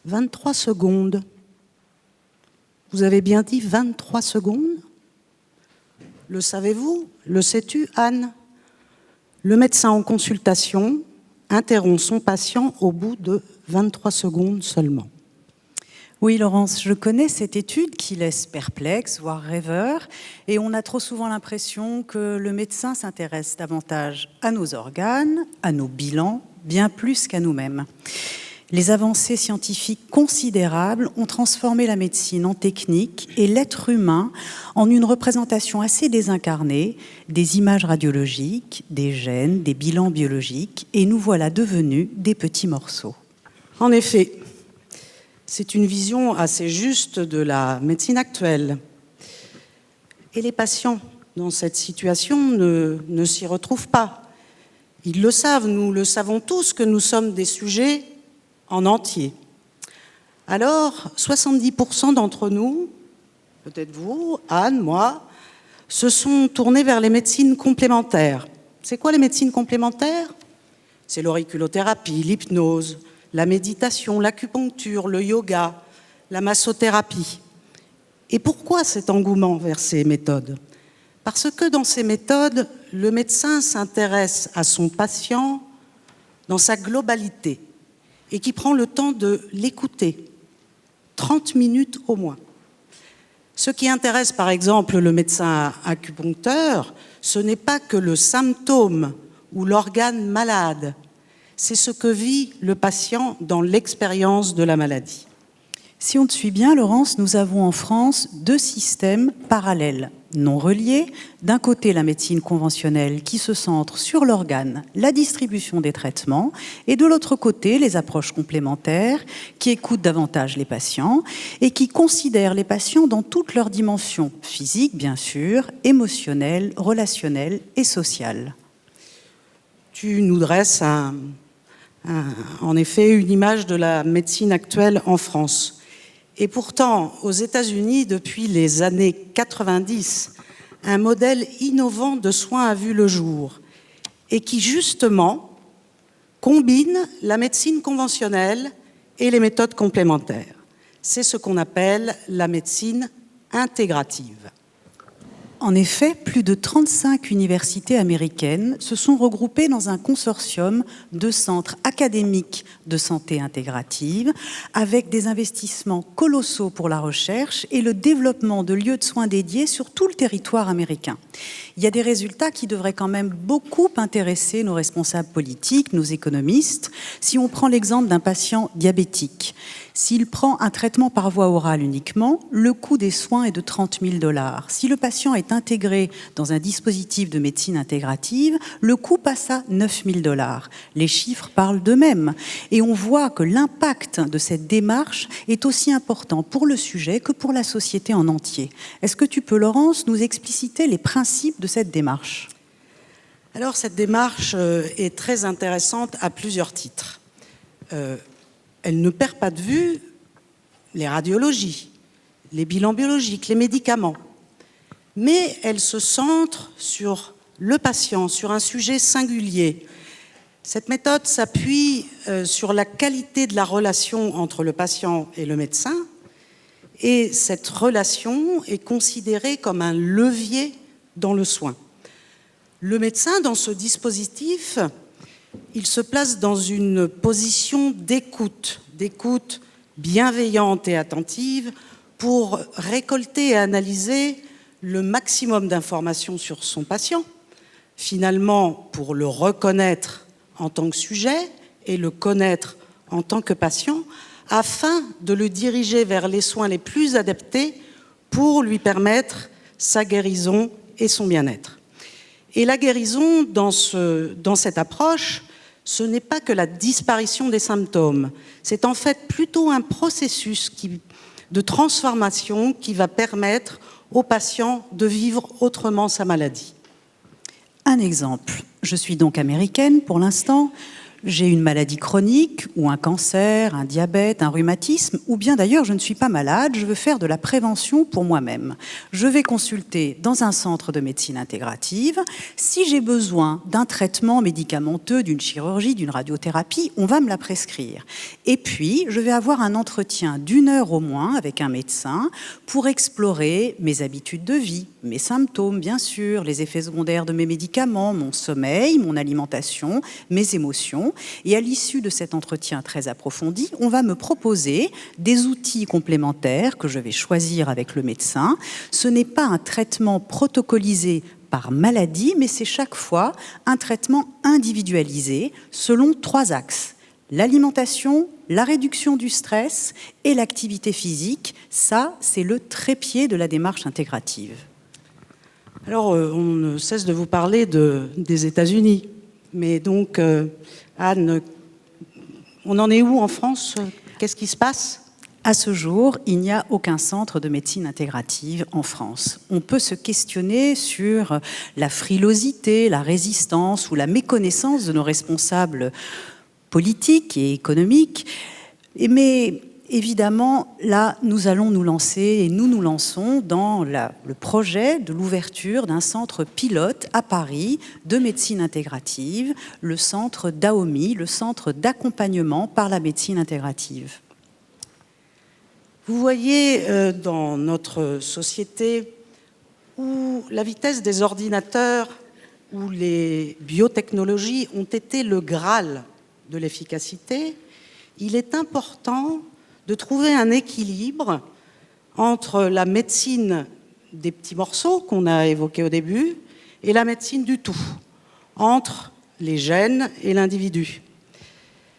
23 secondes. Vous avez bien dit 23 secondes? Le savez-vous? Le sais-tu, Anne? Le médecin en consultation interrompt son patient au bout de 23 secondes seulement. Oui, Laurence, je connais cette étude qui laisse perplexe, voire rêveur, et on a trop souvent l'impression que le médecin s'intéresse davantage à nos organes, à nos bilans, bien plus qu'à nous-mêmes. Les avancées scientifiques considérables ont transformé la médecine en technique et l'être humain en une représentation assez désincarnée des images radiologiques, des gènes, des bilans biologiques, et nous voilà devenus des petits morceaux. En effet, c'est une vision assez juste de la médecine actuelle. Et les patients dans cette situation ne s'y retrouvent pas. Ils le savent, nous le savons tous, que nous sommes des sujets en entier. Alors, 70% d'entre nous, peut-être vous, Anne, moi, se sont tournés vers les médecines complémentaires. C'est quoi les médecines complémentaires? C'est l'auriculothérapie, l'hypnose, la méditation, l'acupuncture, le yoga, la massothérapie. Et pourquoi cet engouement vers ces méthodes? Parce que dans ces méthodes, le médecin s'intéresse à son patient dans sa globalité et qui prend le temps de l'écouter, 30 minutes au moins. Ce qui intéresse par exemple le médecin acupuncteur, ce n'est pas que le symptôme ou l'organe malade, c'est ce que vit le patient dans l'expérience de la maladie. Si on te suit bien, Laurence, nous avons en France deux systèmes parallèles, non reliés. D'un côté, la médecine conventionnelle qui se centre sur l'organe, la distribution des traitements, et de l'autre côté, les approches complémentaires qui écoutent davantage les patients et qui considèrent les patients dans toutes leurs dimensions, physiques bien sûr, émotionnelles, relationnelles et sociales. Tu nous dresses en effet une image de la médecine actuelle en France. Et pourtant, aux États-Unis, depuis les années 90, un modèle innovant de soins a vu le jour et qui, justement, combine la médecine conventionnelle et les méthodes complémentaires. C'est ce qu'on appelle la médecine intégrative. En effet, plus de 35 universités américaines se sont regroupées dans un consortium de centres académiques de santé intégrative avec des investissements colossaux pour la recherche et le développement de lieux de soins dédiés sur tout le territoire américain. Il y a des résultats qui devraient quand même beaucoup intéresser nos responsables politiques, nos économistes. Si on prend l'exemple d'un patient diabétique, s'il prend un traitement par voie orale uniquement, le coût des soins est de 30 000 $. Si le patient est intégré dans un dispositif de médecine intégrative, le coût passe à 9 000 $. Les chiffres parlent d'eux-mêmes. Et on voit que l'impact de cette démarche est aussi important pour le sujet que pour la société en entier. Est-ce que tu peux, Laurence, nous expliciter les principes de cette démarche? Alors, cette démarche est très intéressante à plusieurs titres. Elle ne perd pas de vue les radiologies, les bilans biologiques, les médicaments. Mais elle se centre sur le patient, sur un sujet singulier. Cette méthode s'appuie sur la qualité de la relation entre le patient et le médecin. Et cette relation est considérée comme un levier dans le soin. Le médecin, dans ce dispositif, il se place dans une position d'écoute bienveillante et attentive pour récolter et analyser le maximum d'informations sur son patient, finalement pour le reconnaître en tant que sujet et le connaître en tant que patient, afin de le diriger vers les soins les plus adaptés pour lui permettre sa guérison et son bien-être. Et la guérison, dans cette approche, ce n'est pas que la disparition des symptômes, c'est en fait plutôt un processus de transformation qui va permettre au patient de vivre autrement sa maladie. Un exemple, je suis donc américaine pour l'instant. J'ai une maladie chronique ou un cancer, un diabète, un rhumatisme, ou bien d'ailleurs je ne suis pas malade, je veux faire de la prévention pour moi-même. Je vais consulter dans un centre de médecine intégrative. Si j'ai besoin d'un traitement médicamenteux, d'une chirurgie, d'une radiothérapie, on va me la prescrire. Et puis, je vais avoir un entretien d'1 heure au moins avec un médecin pour explorer mes habitudes de vie, mes symptômes bien sûr, les effets secondaires de mes médicaments, mon sommeil, mon alimentation, mes émotions. Et à l'issue de cet entretien très approfondi, on va me proposer des outils complémentaires que je vais choisir avec le médecin. Ce n'est pas un traitement protocolisé par maladie, mais c'est chaque fois un traitement individualisé selon 3 axes. L'alimentation, la réduction du stress et l'activité physique, ça, c'est le trépied de la démarche intégrative. Alors, on ne cesse de vous parler des États-Unis. Mais donc, Anne, on en est où en France? Qu'est-ce qui se passe? À ce jour, il n'y a aucun centre de médecine intégrative en France. On peut se questionner sur la frilosité, la résistance ou la méconnaissance de nos responsables politiques et économiques. Mais évidemment, là, nous allons nous lancer et nous nous lançons dans le projet de l'ouverture d'un centre pilote à Paris de médecine intégrative, le centre DAOMI, le centre d'accompagnement par la médecine intégrative. Vous voyez dans notre société où la vitesse des ordinateurs, où les biotechnologies ont été le Graal de l'efficacité, il est important de trouver un équilibre entre la médecine des petits morceaux qu'on a évoqués au début et la médecine du tout, entre les gènes et l'individu.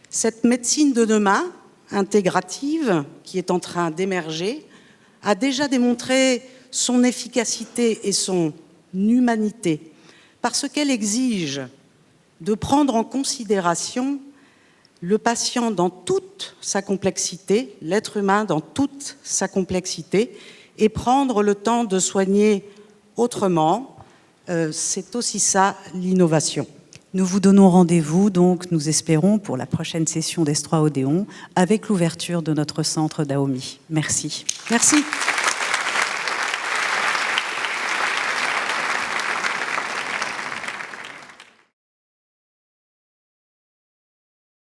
Cette médecine de demain, intégrative, qui est en train d'émerger, a déjà démontré son efficacité et son humanité, parce qu'elle exige de prendre en considération le patient dans toute sa complexité, l'être humain dans toute sa complexité, et prendre le temps de soigner autrement, c'est aussi ça l'innovation. Nous vous donnons rendez-vous, donc nous espérons, pour la prochaine session d'S3 Odéon, avec l'ouverture de notre centre DAOMI. Merci. Merci.